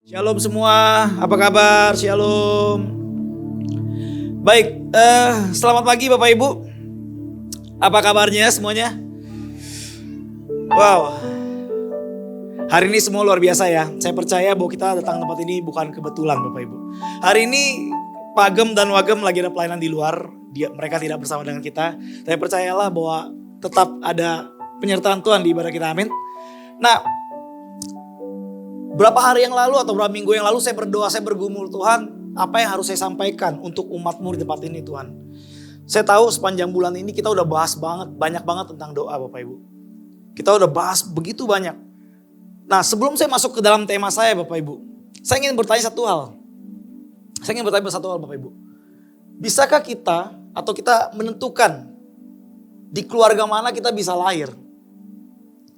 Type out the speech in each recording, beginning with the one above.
Shalom semua, apa kabar? Shalom. Baik, selamat pagi Bapak Ibu. Apa kabarnya semuanya? Wow, hari ini semua luar biasa ya. Saya percaya bahwa kita datang ke tempat ini bukan kebetulan Bapak Ibu. Hari ini Pagem dan Wagem lagi ada pelayanan di luar. Mereka tidak bersama dengan kita. Saya percayalah bahwa tetap ada penyertaan Tuhan di ibadah kita, amin. Nah, berapa hari yang lalu atau berapa minggu yang lalu saya berdoa, saya bergumul, Tuhan apa yang harus saya sampaikan untuk umat-Mu di tempat ini Tuhan. Saya tahu sepanjang bulan ini kita udah bahas banyak banget tentang doa Bapak Ibu. Kita udah bahas begitu banyak. Nah sebelum saya masuk ke dalam tema saya Bapak Ibu, saya ingin bertanya satu hal. Bapak Ibu. Bisakah kita atau kita menentukan di keluarga mana kita bisa lahir?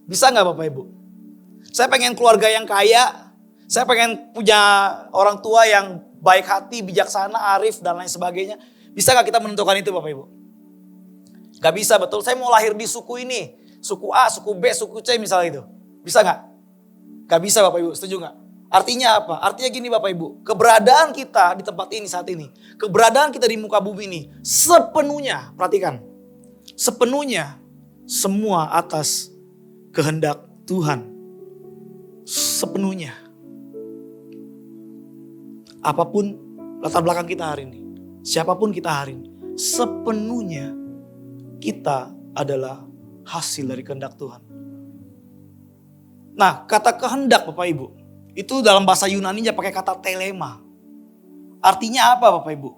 Bisa gak Bapak Ibu? Saya pengen keluarga yang kaya, saya pengen punya orang tua yang baik hati, bijaksana, arif, dan lain sebagainya. Bisa gak kita menentukan itu Bapak Ibu? Gak bisa, betul. Saya mau lahir di suku ini, suku A, suku B, suku C misalnya itu. Bisa gak? Gak bisa Bapak Ibu, setuju gak? Artinya apa? Artinya gini Bapak Ibu, keberadaan kita di tempat ini saat ini, keberadaan kita di muka bumi ini, sepenuhnya, perhatikan, sepenuhnya semua atas kehendak Tuhan. Sepenuhnya. Apapun latar belakang kita hari ini, siapapun kita hari ini, sepenuhnya kita adalah hasil dari kehendak Tuhan. Nah, kata kehendak Bapak Ibu, itu dalam bahasa Yunaninya pakai kata telema. Artinya apa Bapak Ibu?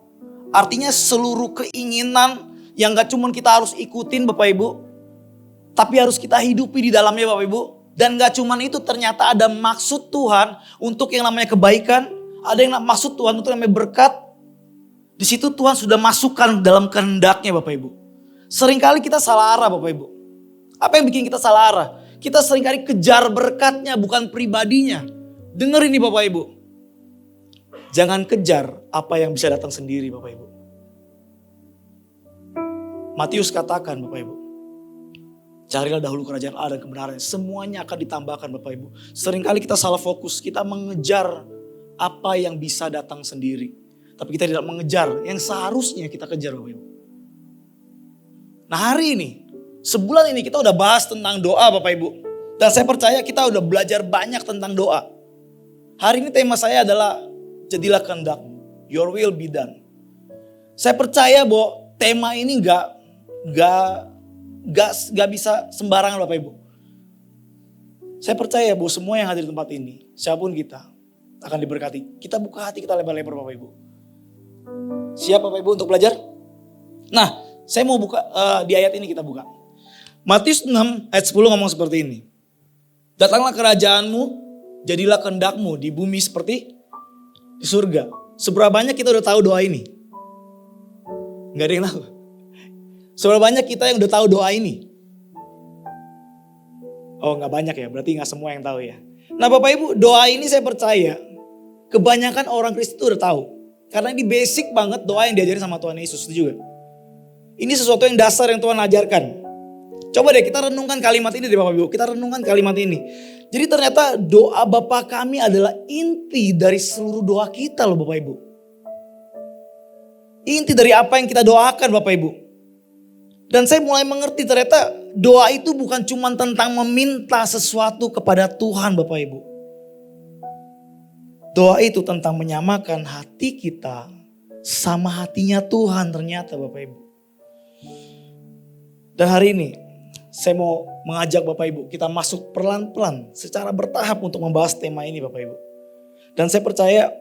Artinya seluruh keinginan yang gak cuma kita harus ikutin Bapak Ibu, tapi harus kita hidupi di dalamnya Bapak Ibu. Dan gak cuman itu, ternyata ada maksud Tuhan untuk yang namanya kebaikan. Ada yang maksud Tuhan untuk yang namanya berkat. Di situ Tuhan sudah masukkan dalam kehendaknya Bapak Ibu. Seringkali kita salah arah Bapak Ibu. Apa yang bikin kita salah arah? Kita seringkali kejar berkatnya bukan pribadinya. Dengar ini Bapak Ibu. Jangan kejar apa yang bisa datang sendiri Bapak Ibu. Matius katakan Bapak Ibu. Carilah dahulu kerajaan Allah dan kebenaran. Semuanya akan ditambahkan Bapak Ibu. Seringkali kita salah fokus. Kita mengejar apa yang bisa datang sendiri. Tapi kita tidak mengejar yang seharusnya kita kejar Bapak Ibu. Nah hari ini, sebulan ini kita udah bahas tentang doa Bapak Ibu. Dan saya percaya kita udah belajar banyak tentang doa. Hari ini tema saya adalah jadilah kehendak. Your will be done. Saya percaya bahwa tema ini gak bisa sembarangan Bapak Ibu. Saya percaya bahwa semua yang hadir di tempat ini, siapapun kita, akan diberkati. Kita buka hati kita lebar-lebar Bapak Ibu. Siap Bapak Ibu untuk belajar? Nah, saya mau buka di ayat ini kita buka. Matius 6 ayat 10 ngomong seperti ini. Datanglah kerajaanmu, jadilah kehendakmu di bumi seperti di surga. Seberapa banyak kita udah tahu doa ini? Gak ada yang tahu. Seberapa banyak kita yang udah tahu doa ini? Oh gak banyak ya, berarti gak semua yang tahu ya. Nah Bapak Ibu, doa ini saya percaya kebanyakan orang Kristen itu udah tahu. Karena ini basic banget doa yang diajarin sama Tuhan Yesus itu juga. Ini sesuatu yang dasar yang Tuhan ajarkan. Coba deh kita renungkan kalimat ini deh Bapak Ibu. Kita renungkan kalimat ini. Jadi ternyata doa Bapa kami adalah inti dari seluruh doa kita loh Bapak Ibu. Inti dari apa yang kita doakan Bapak Ibu. Dan saya mulai mengerti ternyata doa itu bukan cuma tentang meminta sesuatu kepada Tuhan Bapak Ibu. Doa itu tentang menyamakan hati kita sama hatinya Tuhan ternyata Bapak Ibu. Dan hari ini saya mau mengajak Bapak Ibu kita masuk pelan-pelan secara bertahap untuk membahas tema ini Bapak Ibu. Dan saya percaya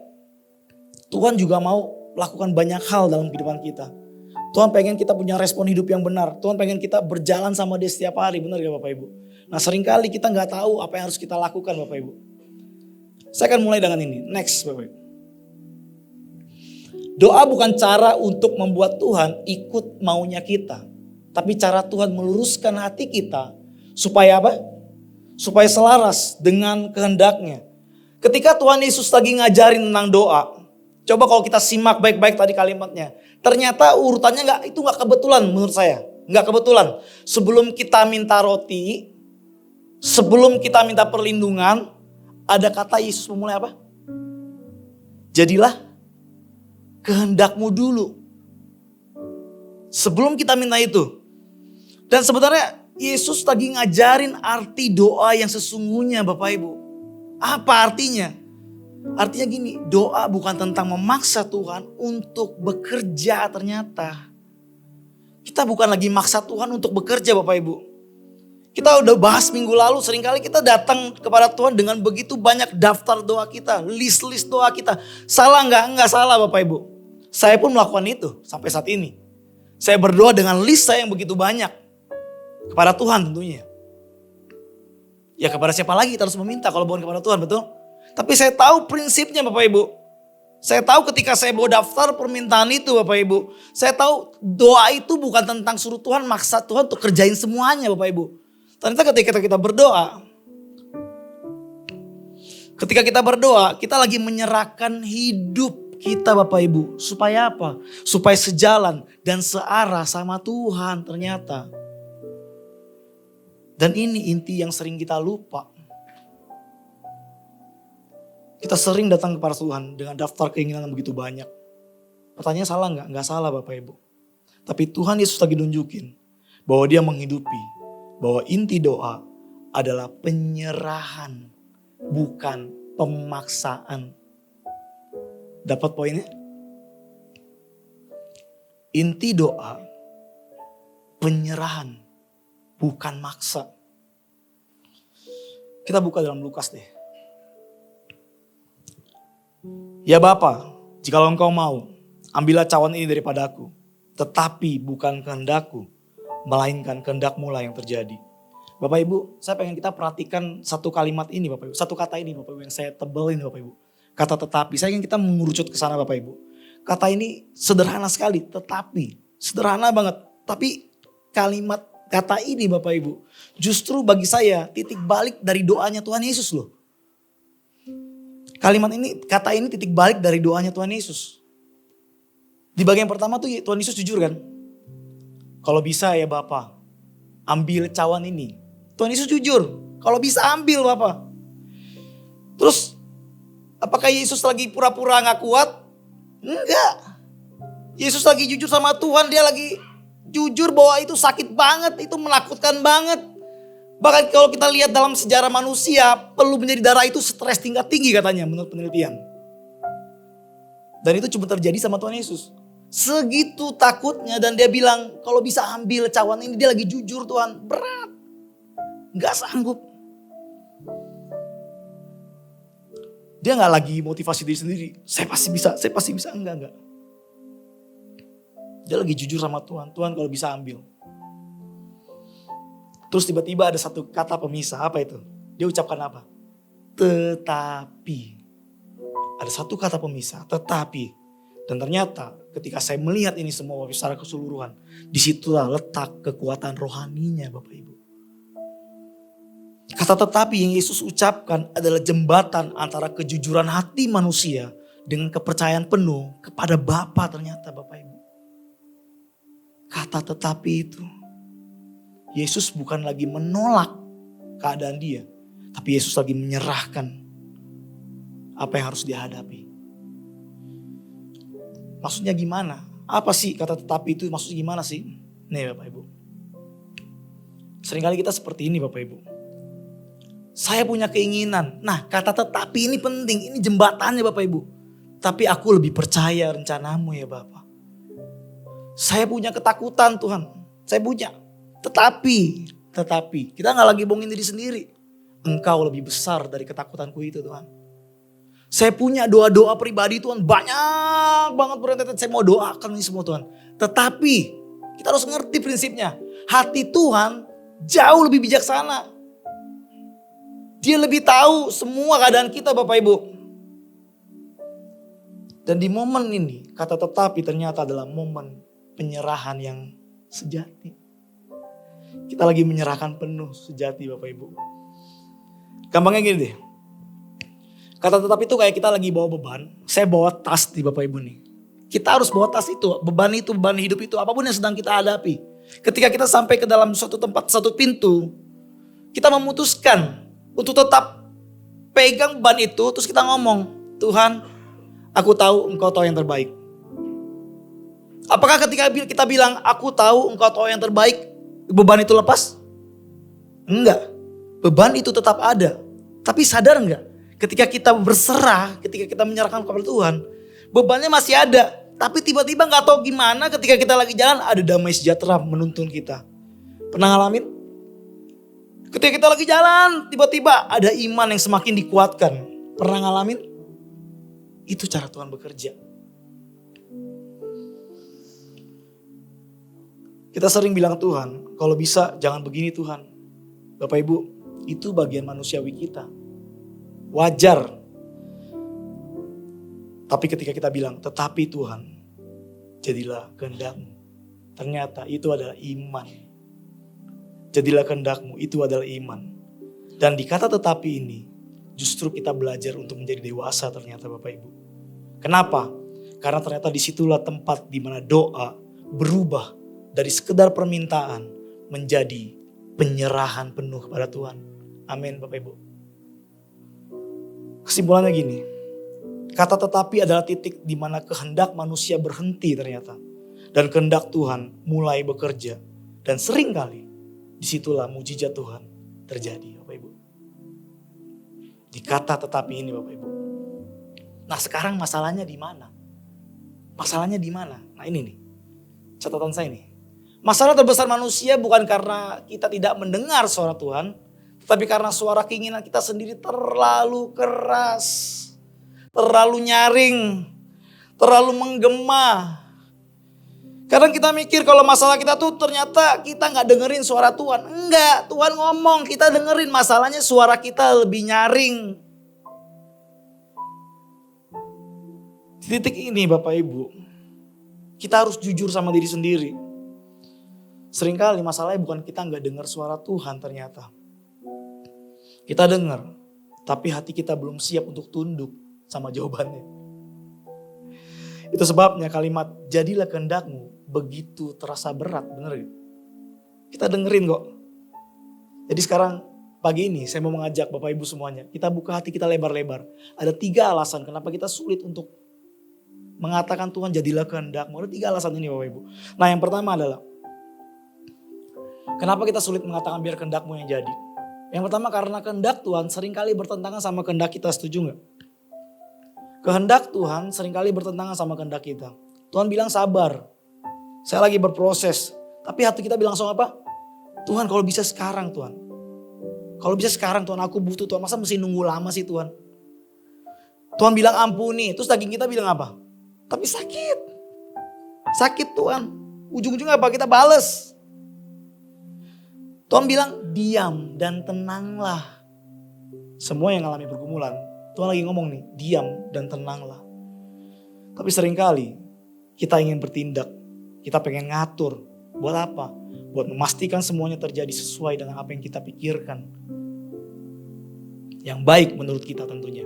Tuhan juga mau lakukan banyak hal dalam kehidupan kita. Tuhan pengen kita punya respon hidup yang benar. Tuhan pengen kita berjalan sama Dia setiap hari. Benar gak Bapak Ibu? Nah seringkali kita gak tahu apa yang harus kita lakukan Bapak Ibu. Saya akan mulai dengan ini. Next Bapak Ibu. Doa bukan cara untuk membuat Tuhan ikut maunya kita. Tapi cara Tuhan meluruskan hati kita. Supaya apa? Supaya selaras dengan kehendaknya. Ketika Tuhan Yesus lagi ngajarin tentang doa. Coba kalau kita simak baik-baik tadi kalimatnya. Ternyata urutannya itu gak kebetulan menurut saya. Gak kebetulan. Sebelum kita minta roti, sebelum kita minta perlindungan, ada kata Yesus memulai apa? Jadilah kehendakmu dulu. Sebelum kita minta itu. Dan sebenarnya Yesus lagi ngajarin arti doa yang sesungguhnya Bapak Ibu. Apa artinya? Artinya gini, doa bukan tentang memaksa Tuhan untuk bekerja ternyata. Kita bukan lagi maksa Tuhan untuk bekerja Bapak Ibu. Kita udah bahas minggu lalu, seringkali kita datang kepada Tuhan dengan begitu banyak daftar doa kita, list-list doa kita. Salah nggak? Nggak salah Bapak Ibu. Saya pun melakukan itu sampai saat ini. Saya berdoa dengan list saya yang begitu banyak. Kepada Tuhan tentunya. Ya kepada siapa lagi kita harus meminta kalau bukan kepada Tuhan, betul? Tapi saya tahu prinsipnya Bapak Ibu. Saya tahu ketika saya bawa daftar permintaan itu Bapak Ibu. Saya tahu doa itu bukan tentang suruh Tuhan, maksa Tuhan untuk kerjain semuanya Bapak Ibu. Ternyata ketika kita berdoa. Ketika kita berdoa, kita lagi menyerahkan hidup kita Bapak Ibu. Supaya apa? Supaya sejalan dan searah sama Tuhan ternyata. Dan ini inti yang sering kita lupa. Kita sering datang kepada Tuhan dengan daftar keinginan yang begitu banyak. Pertanyaan salah nggak? Nggak salah Bapak Ibu. Tapi Tuhan Yesus lagi nunjukin bahwa dia menghidupi. Bahwa inti doa adalah penyerahan. Bukan pemaksaan. Dapat poinnya? Inti doa penyerahan. Bukan maksa. Kita buka dalam Lukas deh. Ya Bapa, jikalau engkau mau, ambillah cawan ini daripada aku. Tetapi bukan kehendakku, melainkan kehendakmu lah yang terjadi. Bapak Ibu, saya pengen kita perhatikan satu kalimat ini Bapak Ibu. Satu kata ini Bapak Ibu yang saya tebelin Bapak Ibu. Kata tetapi, saya ingin kita mengerucut ke sana Bapak Ibu. Kata ini sederhana sekali, tetapi. Sederhana banget, tapi kalimat kata ini Bapak Ibu, justru bagi saya titik balik dari doanya Tuhan Yesus loh. Kalimat ini, kata ini titik balik dari doanya Tuhan Yesus. Di bagian pertama tuh Tuhan Yesus jujur kan. Kalau bisa ya Bapa, ambil cawan ini. Tuhan Yesus jujur, kalau bisa ambil Bapa. Terus, apakah Yesus lagi pura-pura gak kuat? Enggak. Yesus lagi jujur sama Tuhan, dia lagi jujur bahwa itu sakit banget, itu menakutkan banget. Bahkan kalau kita lihat dalam sejarah manusia, perlu menjadi darah itu stres tingkat tinggi katanya menurut penelitian. Dan itu cuma terjadi sama Tuhan Yesus. Segitu takutnya dan dia bilang kalau bisa ambil cawan ini, dia lagi jujur Tuhan, berat. Gak sanggup. Dia gak lagi motivasi diri sendiri, saya pasti bisa, enggak. Dia lagi jujur sama Tuhan, Tuhan kalau bisa ambil. Terus tiba-tiba ada satu kata pemisah, apa itu? Dia ucapkan apa? Tetapi. Ada satu kata pemisah, tetapi. Dan ternyata ketika saya melihat ini semua secara keseluruhan, disitulah letak kekuatan rohaninya Bapak Ibu. Kata tetapi yang Yesus ucapkan adalah jembatan antara kejujuran hati manusia dengan kepercayaan penuh kepada Bapa ternyata Bapak Ibu. Kata tetapi itu. Yesus bukan lagi menolak keadaan dia. Tapi Yesus lagi menyerahkan apa yang harus dihadapi. Maksudnya gimana? Apa sih kata tetapi itu maksudnya gimana sih? Nih Bapak Ibu. Seringkali kita seperti ini Bapak Ibu. Saya punya keinginan. Nah kata tetapi ini penting. Ini jembatannya Bapak Ibu. Tapi aku lebih percaya rencanamu ya Bapak. Saya punya ketakutan Tuhan. Saya punya. Tetapi kita gak lagi bohongin diri sendiri. Engkau lebih besar dari ketakutanku itu Tuhan. Saya punya doa-doa pribadi Tuhan. Banyak banget berentetan. Saya mau doakan ini semua Tuhan. Tetapi kita harus ngerti prinsipnya. Hati Tuhan jauh lebih bijaksana. Dia lebih tahu semua keadaan kita Bapak Ibu. Dan di momen ini kata tetapi ternyata adalah momen penyerahan yang sejati. Kita lagi menyerahkan penuh sejati Bapak Ibu. Gampangnya gini deh. Kata tetapi itu kayak kita lagi bawa beban. Saya bawa tas di Bapak Ibu nih. Kita harus bawa tas itu. Beban hidup itu. Apapun yang sedang kita hadapi. Ketika kita sampai ke dalam suatu tempat, satu pintu. Kita memutuskan untuk tetap pegang beban itu. Terus kita ngomong, Tuhan Aku tahu engkau tahu yang terbaik. Apakah ketika kita bilang aku tahu engkau tahu yang terbaik, beban itu lepas? Enggak. Beban itu tetap ada. Tapi sadar enggak? Ketika kita berserah, ketika kita menyerahkan kepada Tuhan, bebannya masih ada. Tapi tiba-tiba gak tahu gimana ketika kita lagi jalan ada damai sejahtera menuntun kita. Pernah ngalamin? Ketika kita lagi jalan, tiba-tiba ada iman yang semakin dikuatkan. Pernah ngalamin? Itu cara Tuhan bekerja. Kita sering bilang Tuhan, kalau bisa jangan begini Tuhan. Bapak Ibu, itu bagian manusiawi kita. Wajar. Tapi ketika kita bilang, tetapi Tuhan, jadilah kehendak-Mu. Ternyata itu adalah iman. Jadilah kehendak-Mu, itu adalah iman. Dan di kata tetapi ini, justru kita belajar untuk menjadi dewasa ternyata Bapak Ibu. Kenapa? Karena ternyata disitulah tempat di mana doa berubah dari sekedar permintaan menjadi penyerahan penuh kepada Tuhan. Amin Bapak Ibu. Kesimpulannya gini, kata tetapi adalah titik di mana kehendak manusia berhenti ternyata. Dan kehendak Tuhan mulai bekerja. Dan seringkali disitulah mujizat Tuhan terjadi Bapak Ibu. Di kata tetapi ini Bapak Ibu. Nah sekarang masalahnya di mana? Masalahnya di mana? Nah ini nih, catatan saya nih. Masalah terbesar manusia bukan karena kita tidak mendengar suara Tuhan, tetapi karena suara keinginan kita sendiri terlalu keras, terlalu nyaring, terlalu menggema. Kadang kita mikir kalau masalah kita tuh ternyata kita gak dengerin suara Tuhan. Enggak, Tuhan ngomong kita dengerin, masalahnya suara kita lebih nyaring. Di titik ini Bapak Ibu, kita harus jujur sama diri sendiri. Seringkali masalahnya bukan kita gak dengar suara Tuhan ternyata. Kita dengar, tapi hati kita belum siap untuk tunduk sama jawabannya. Itu sebabnya kalimat jadilah kehendak-Mu begitu terasa berat, bener gak? Kita dengerin kok. Jadi sekarang pagi ini saya mau mengajak Bapak Ibu semuanya, kita buka hati kita lebar-lebar. Ada 3 alasan kenapa kita sulit untuk mengatakan Tuhan jadilah kehendak-Mu. Ada 3 alasan ini Bapak Ibu. Nah yang pertama adalah, kenapa kita sulit mengatakan biar kehendak-Mu yang jadi? Yang pertama karena kehendak Tuhan seringkali bertentangan sama kehendak kita, setuju gak? Kehendak Tuhan seringkali bertentangan sama kehendak kita. Tuhan bilang sabar, saya lagi berproses. Tapi hati kita bilang sama apa? Tuhan kalau bisa sekarang Tuhan. Kalau bisa sekarang Tuhan, aku butuh Tuhan. Masa mesti nunggu lama sih Tuhan? Tuhan bilang ampuni, terus daging kita bilang apa? Tapi sakit. Sakit Tuhan. Ujung-ujungnya apa? Kita bales. Tuhan bilang diam dan tenanglah. Semua yang mengalami pergumulan, Tuhan lagi ngomong nih, diam dan tenanglah. Tapi seringkali kita ingin bertindak, kita pengen ngatur. Buat apa? Buat memastikan semuanya terjadi sesuai dengan apa yang kita pikirkan. Yang baik menurut kita tentunya.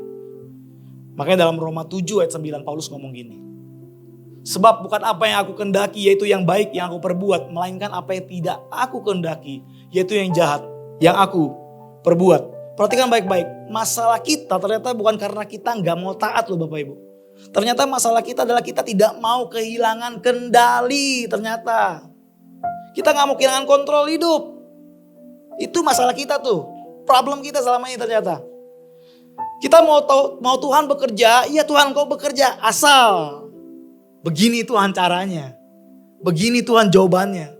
Makanya dalam Roma 7 ayat 9 Paulus ngomong gini. Sebab bukan apa yang aku kehendaki yaitu yang baik yang aku perbuat. Melainkan apa yang tidak aku kehendaki yaitu yang jahat yang aku perbuat. Perhatikan baik-baik. Masalah kita ternyata bukan karena kita gak mau taat loh Bapak Ibu. Ternyata masalah kita adalah kita tidak mau kehilangan kendali ternyata. Kita gak mau kehilangan kontrol hidup. Itu masalah kita tuh. Problem kita selama ini ternyata. Kita mau Tuhan bekerja, iya Tuhan kau bekerja asal. Begini Tuhan caranya. Begini Tuhan jawabannya.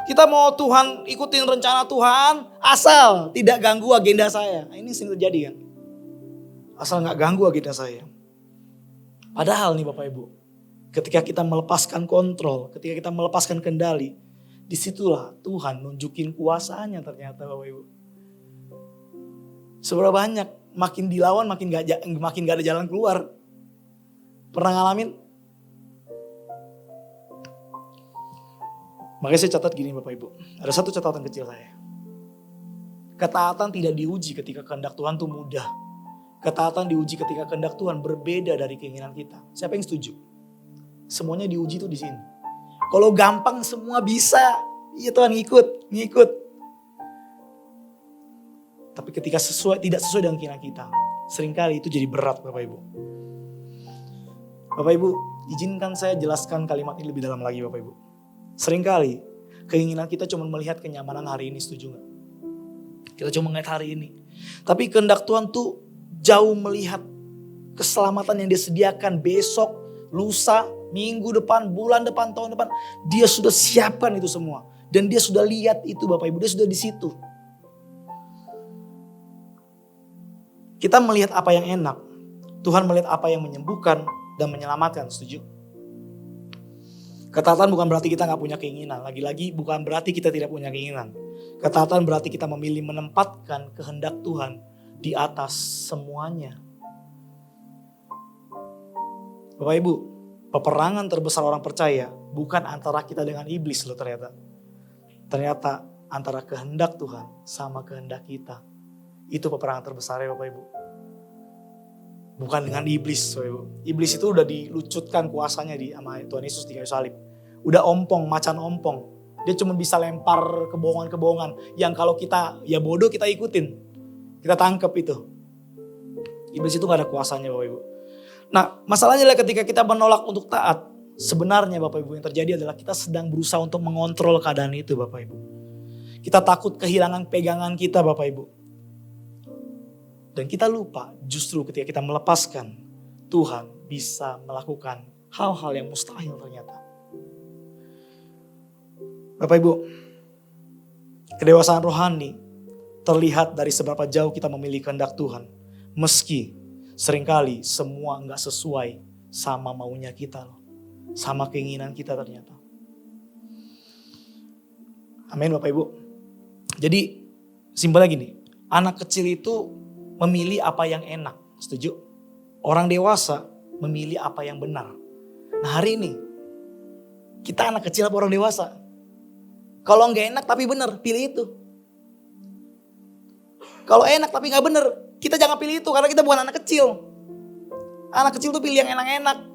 Kita mau Tuhan ikutin rencana Tuhan asal tidak ganggu agenda saya. Nah, ini sering terjadi kan. Asal gak ganggu agenda saya. Padahal nih Bapak Ibu. Ketika kita melepaskan kontrol, ketika kita melepaskan kendali. Disitulah Tuhan nunjukin kuasanya ternyata Bapak Ibu. Seberapa banyak makin dilawan makin gak ada jalan keluar. Pernah ngalamin? Makanya saya catat gini Bapak Ibu. Ada satu catatan kecil saya. Ketaatan tidak diuji ketika kehendak Tuhan itu mudah. Ketaatan diuji ketika kehendak Tuhan berbeda dari keinginan kita. Siapa yang setuju? Semuanya diuji itu di sini. Kalau gampang semua bisa. Iya Tuhan ngikut. Tapi ketika tidak sesuai dengan keinginan kita. Seringkali itu jadi berat Bapak Ibu. Bapak Ibu, izinkan saya jelaskan kalimat ini lebih dalam lagi Bapak Ibu. Seringkali keinginan kita cuma melihat kenyamanan hari ini, setuju gak? Kita cuma melihat hari ini. Tapi kehendak Tuhan tuh jauh melihat keselamatan yang dia sediakan besok, lusa, minggu depan, bulan depan, tahun depan. Dia sudah siapkan itu semua. Dan dia sudah lihat itu Bapak Ibu, dia sudah di situ. Kita melihat apa yang enak. Tuhan melihat apa yang menyembuhkan dan menyelamatkan, setuju? Ketaatan bukan berarti kita gak punya keinginan. Lagi-lagi bukan berarti kita tidak punya keinginan. Ketaatan berarti kita memilih menempatkan kehendak Tuhan di atas semuanya. Bapak Ibu, peperangan terbesar orang percaya bukan antara kita dengan iblis loh ternyata. Ternyata antara kehendak Tuhan sama kehendak kita. Itu peperangan terbesar ya Bapak Ibu. Bukan dengan iblis. Iblis itu udah dilucutkan kuasanya sama Tuhan Yesus di kayu salib. Udah ompong, macan ompong. Dia cuma bisa lempar kebohongan-kebohongan. Yang kalau kita ya bodoh kita ikutin. Kita tangkap itu. Iblis itu gak ada kuasanya Bapak Ibu. Nah masalahnya adalah ketika kita menolak untuk taat. Sebenarnya Bapak Ibu yang terjadi adalah kita sedang berusaha untuk mengontrol keadaan itu Bapak Ibu. Kita takut kehilangan pegangan kita Bapak Ibu. Dan kita lupa justru ketika kita melepaskan, Tuhan bisa melakukan hal-hal yang mustahil ternyata. Bapak Ibu, kedewasaan rohani terlihat dari seberapa jauh kita memilih kehendak Tuhan. Meski seringkali semua enggak sesuai sama maunya kita loh. Sama keinginan kita ternyata. Amin Bapak Ibu. Jadi simpelnya gini, anak kecil itu memilih apa yang enak, setuju? Orang dewasa memilih apa yang benar. Nah hari ini, kita anak kecil apa orang dewasa? Kalau nggak enak tapi benar, pilih itu. Kalau enak tapi nggak benar, kita jangan pilih itu karena kita bukan anak kecil. Anak kecil tuh pilih yang enak-enak.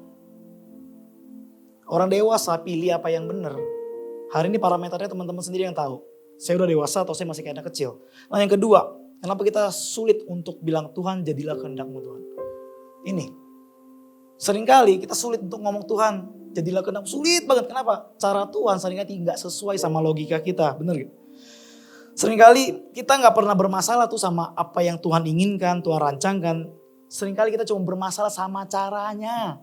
Orang dewasa pilih apa yang benar. Hari ini parameternya teman-teman sendiri yang tahu. Saya udah dewasa atau saya masih kayak anak kecil. Nah yang kedua, kenapa kita sulit untuk bilang Tuhan jadilah kehendak-Mu Tuhan. Ini. Seringkali kita sulit untuk ngomong Tuhan jadilah kehendak-Mu. Sulit banget. Kenapa? Cara Tuhan seringkali tidak sesuai sama logika kita. Bener gak? Seringkali kita gak pernah bermasalah tuh sama apa yang Tuhan inginkan, Tuhan rancangkan. Seringkali kita cuma bermasalah sama caranya.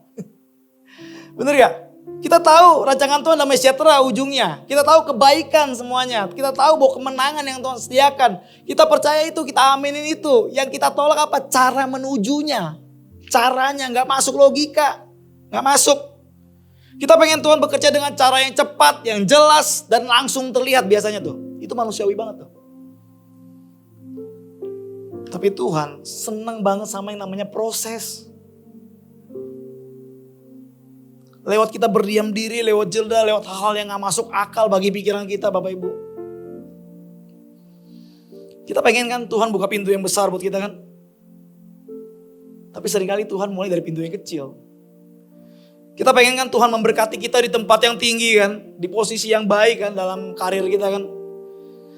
Bener gak? Kita tahu rancangan Tuhan damai sejahtera ujungnya. Kita tahu kebaikan semuanya. Kita tahu bahwa kemenangan yang Tuhan sediakan. Kita percaya itu, kita aminin itu. Yang kita tolak apa? Cara menujunya. Caranya gak masuk logika. Gak masuk. Kita pengen Tuhan bekerja dengan cara yang cepat, yang jelas, dan langsung terlihat biasanya tuh. Itu manusiawi banget tuh. Tapi Tuhan senang banget sama yang namanya proses. Lewat kita berdiam diri, lewat jeda, lewat hal-hal yang gak masuk akal bagi pikiran kita Bapak Ibu. Kita pengen kan Tuhan buka pintu yang besar buat kita kan. Tapi seringkali Tuhan mulai dari pintu yang kecil. Kita pengen kan Tuhan memberkati kita di tempat yang tinggi kan. Di posisi yang baik kan dalam karir kita kan.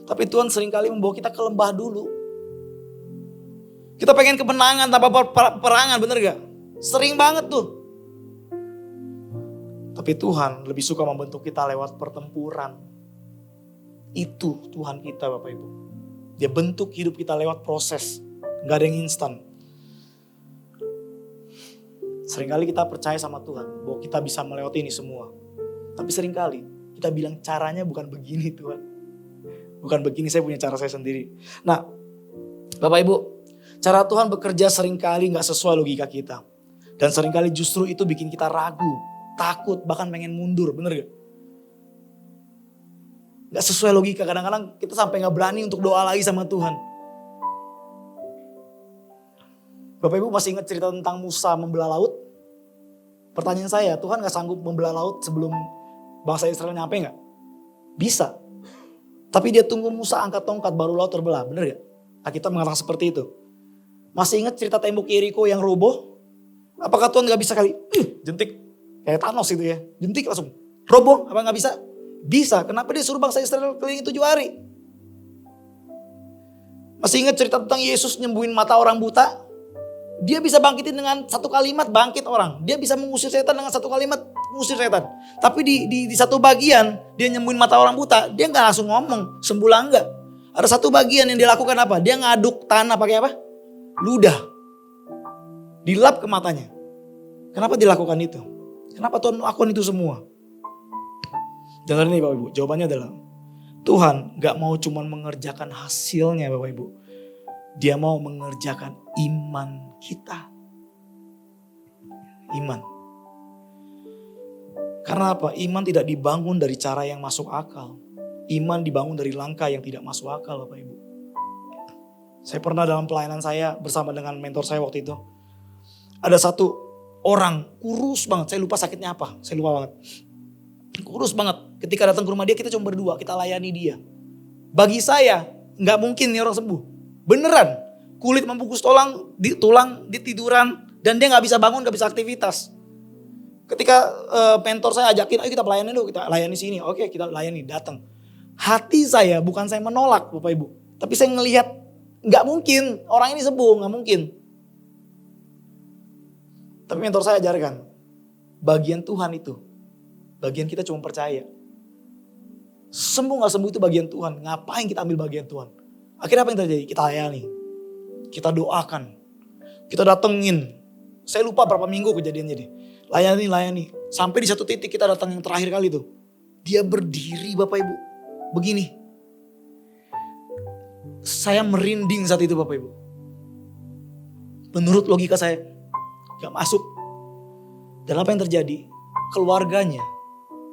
Tapi Tuhan seringkali membawa kita ke lembah dulu. Kita pengen kemenangan tanpa perangan, bener gak? Sering banget tuh. Tapi Tuhan lebih suka membentuk kita lewat pertempuran. Itu Tuhan kita Bapak Ibu. Dia bentuk hidup kita lewat proses. Gak ada yang instan. Seringkali kita percaya sama Tuhan bahwa kita bisa melewati ini semua. Tapi seringkali kita bilang caranya bukan begini Tuhan. Bukan begini, saya punya cara saya sendiri. Nah Bapak Ibu, cara Tuhan bekerja seringkali gak sesuai logika kita. Dan seringkali justru itu bikin kita ragu. Takut, bahkan pengen mundur, bener gak? Gak sesuai logika, kadang-kadang kita sampai gak berani untuk doa lagi sama Tuhan. Bapak Ibu masih ingat cerita tentang Musa membelah laut? Pertanyaan saya, Tuhan gak sanggup membelah laut sebelum bangsa Israel nyampe gak? Bisa. Tapi dia tunggu Musa angkat tongkat baru laut terbelah, bener gak? Alkitab mengatakan seperti itu. Masih ingat cerita tembok Yeriko yang roboh? Apakah Tuhan gak bisa kali? Jentik. Kayak Thanos gitu ya. Jentik langsung. Roboh. Apa gak bisa? Bisa. Kenapa dia suruh bangsa Israel keliling 7 hari? Masih ingat cerita tentang Yesus nyembuhin mata orang buta? Dia bisa bangkitin dengan satu kalimat bangkit orang. Dia bisa mengusir setan dengan satu kalimat mengusir setan. Tapi di satu bagian dia nyembuhin mata orang buta. Dia gak langsung ngomong sembuh enggak. Ada satu bagian yang dia lakukan apa? Dia ngaduk tanah pakai apa? Ludah. Dilap ke matanya. Kenapa dilakukan itu? Kenapa Tuhan melakukan itu semua? Dengar nih Bapak Ibu, jawabannya adalah Tuhan gak mau cuma mengerjakan hasilnya Bapak Ibu. Dia mau mengerjakan iman kita. Iman. Karena apa? Iman tidak dibangun dari cara yang masuk akal. Iman dibangun dari langkah yang tidak masuk akal Bapak Ibu. Saya pernah dalam pelayanan saya bersama dengan mentor saya waktu itu. Ada satu orang kurus banget, saya lupa sakitnya apa, saya lupa banget. Kurus banget, ketika datang ke rumah dia kita cuma berdua, kita layani dia. Bagi saya, gak mungkin nih orang sembuh. Beneran, kulit membungkus tulang, di tiduran, dan dia gak bisa bangun, gak bisa aktivitas. Ketika mentor saya ajakin, ayo kita pelayanin dulu, kita layani sini. Oke kita layani, datang. Hati saya, bukan saya menolak Bapak Ibu. Tapi saya ngelihat, gak mungkin orang ini sembuh, gak mungkin. Tapi mentor saya ajarkan, bagian Tuhan itu, bagian kita cuma percaya. Sembuh gak sembuh itu bagian Tuhan, ngapain kita ambil bagian Tuhan? Akhirnya apa yang terjadi? Kita layani, kita doakan, kita datengin. Saya lupa berapa minggu kejadiannya deh. Layani. Sampai di satu titik kita datang yang terakhir kali tuh. Dia berdiri Bapak Ibu, begini. Saya merinding saat itu Bapak Ibu. Menurut logika saya, gak masuk. Dan apa yang terjadi? Keluarganya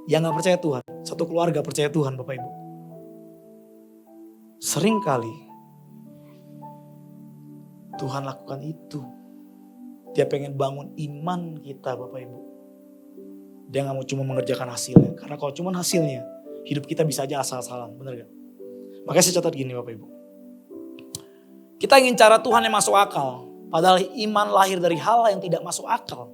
yang gak percaya Tuhan. Satu keluarga percaya Tuhan Bapak Ibu. Sering kali Tuhan lakukan itu. Dia pengen bangun iman kita Bapak Ibu. Dia gak mau cuma mengerjakan hasilnya. Karena kalau cuma hasilnya, hidup kita bisa aja asal-asalan. Bener gak? Makanya saya catat gini Bapak Ibu. Kita ingin cara Tuhan yang masuk akal. Padahal iman lahir dari hal yang tidak masuk akal.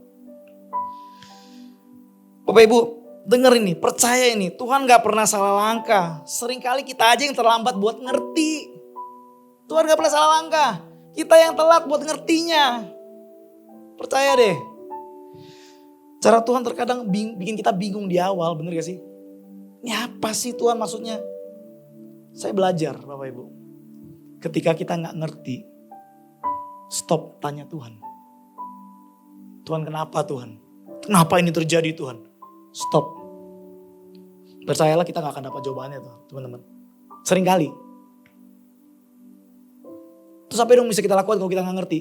Bapak Ibu, denger ini, percaya ini. Tuhan gak pernah salah langkah. Seringkali kita aja yang terlambat buat ngerti. Tuhan gak pernah salah langkah. Kita yang telat buat ngertinya. Percaya deh. Cara Tuhan terkadang bikin kita bingung di awal, bener gak sih? Ini apa sih Tuhan maksudnya? Saya belajar Bapak Ibu. Ketika kita gak ngerti, stop tanya Tuhan. Tuhan kenapa Tuhan? Kenapa ini terjadi Tuhan? Stop. Percayalah kita gak akan dapat jawabannya tuh teman-teman. Sering kali. Terus apa yang bisa kita lakukan kalau kita gak ngerti?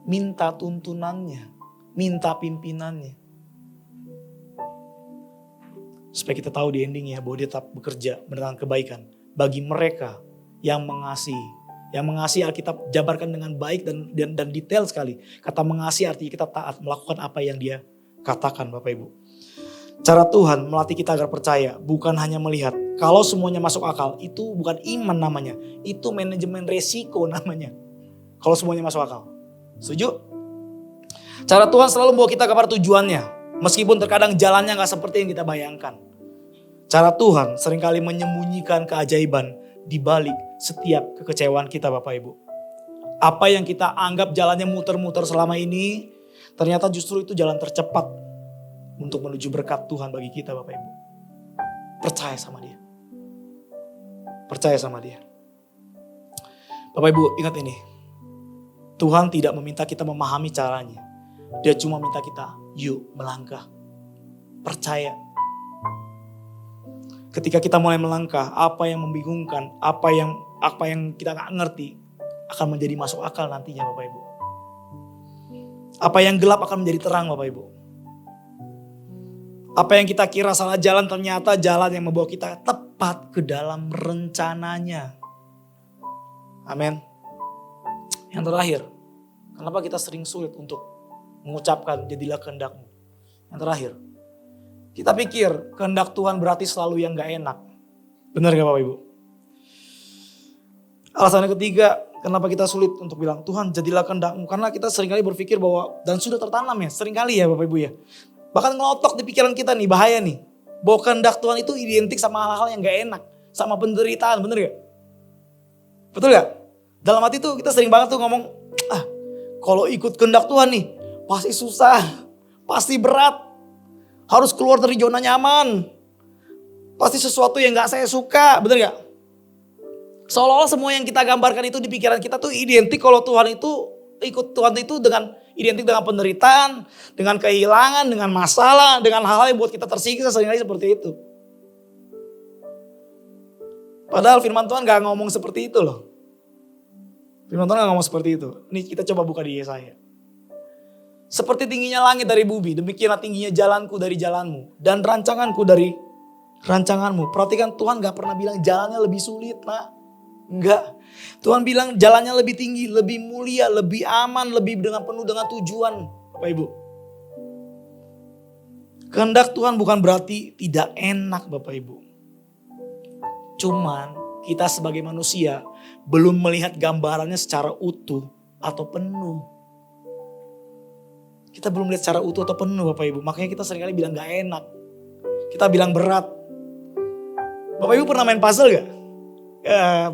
Minta tuntunannya. Minta pimpinannya. Supaya kita tahu di endingnya bahwa dia tetap bekerja mendatangkan kebaikan. Bagi mereka yang mengasihi. Yang mengasihi Alkitab jabarkan dengan baik dan detail sekali. Kata mengasihi artinya kita taat melakukan apa yang dia katakan Bapak Ibu. Cara Tuhan melatih kita agar percaya. Bukan hanya melihat. Kalau semuanya masuk akal. Itu bukan iman namanya. Itu manajemen resiko namanya. Kalau semuanya masuk akal. Setuju? Cara Tuhan selalu membawa kita kepada tujuannya. Meskipun terkadang jalannya gak seperti yang kita bayangkan. Cara Tuhan seringkali menyembunyikan keajaiban di balik setiap kekecewaan kita Bapak Ibu. Apa yang kita anggap jalannya muter-muter selama ini, ternyata justru itu jalan tercepat untuk menuju berkat Tuhan bagi kita Bapak Ibu. Percaya sama dia. Percaya sama dia. Bapak Ibu ingat ini. Tuhan tidak meminta kita memahami caranya. Dia cuma minta kita, yuk melangkah. Percaya. Ketika kita mulai melangkah, apa yang membingungkan, apa yang kita gak ngerti, akan menjadi masuk akal nantinya Bapak Ibu. Apa yang gelap akan menjadi terang Bapak Ibu. Apa yang kita kira salah jalan ternyata jalan yang membawa kita tepat ke dalam rencananya. Amin. Yang terakhir, kenapa kita sering sulit untuk mengucapkan jadilah kehendakmu. Yang terakhir, kita pikir kehendak Tuhan berarti selalu yang gak enak. Benar gak Bapak Ibu? Alasan yang ketiga, kenapa kita sulit untuk bilang Tuhan jadilah kehendakmu. Karena kita seringkali berpikir bahwa, dan sudah tertanam ya, seringkali ya Bapak Ibu ya. Bahkan ngelotok di pikiran kita nih, bahaya nih. Bahwa kehendak Tuhan itu identik sama hal-hal yang gak enak. Sama penderitaan, bener gak? Betul gak? Dalam hati tuh kita sering banget tuh ngomong, Kalau ikut kehendak Tuhan nih, pasti susah, pasti berat. Harus keluar dari zona nyaman. Pasti sesuatu yang gak saya suka, bener gak? Seolah-olah semua yang kita gambarkan itu di pikiran kita tuh identik kalau Tuhan itu, ikut Tuhan itu dengan identik dengan penderitaan, dengan kehilangan, dengan masalah, dengan hal-hal yang buat kita tersiksa seringkali seperti itu. Padahal firman Tuhan gak ngomong seperti itu loh. Firman Tuhan gak ngomong seperti itu. Ini kita coba buka di Yesaya. Seperti tingginya langit dari bumi, demikianlah tingginya jalanku dari jalanmu. Dan rancanganku dari rancanganmu. Perhatikan Tuhan gak pernah bilang jalannya lebih sulit, nak. Enggak. Tuhan bilang jalannya lebih tinggi, lebih mulia, lebih aman, lebih penuh dengan tujuan. Bapak Ibu. Kehendak Tuhan bukan berarti tidak enak Bapak Ibu. Cuman kita sebagai manusia belum melihat gambarannya secara utuh atau penuh. Kita belum lihat secara utuh atau penuh Bapak Ibu. Makanya kita seringkali bilang gak enak. Kita bilang berat. Bapak Ibu pernah main puzzle gak?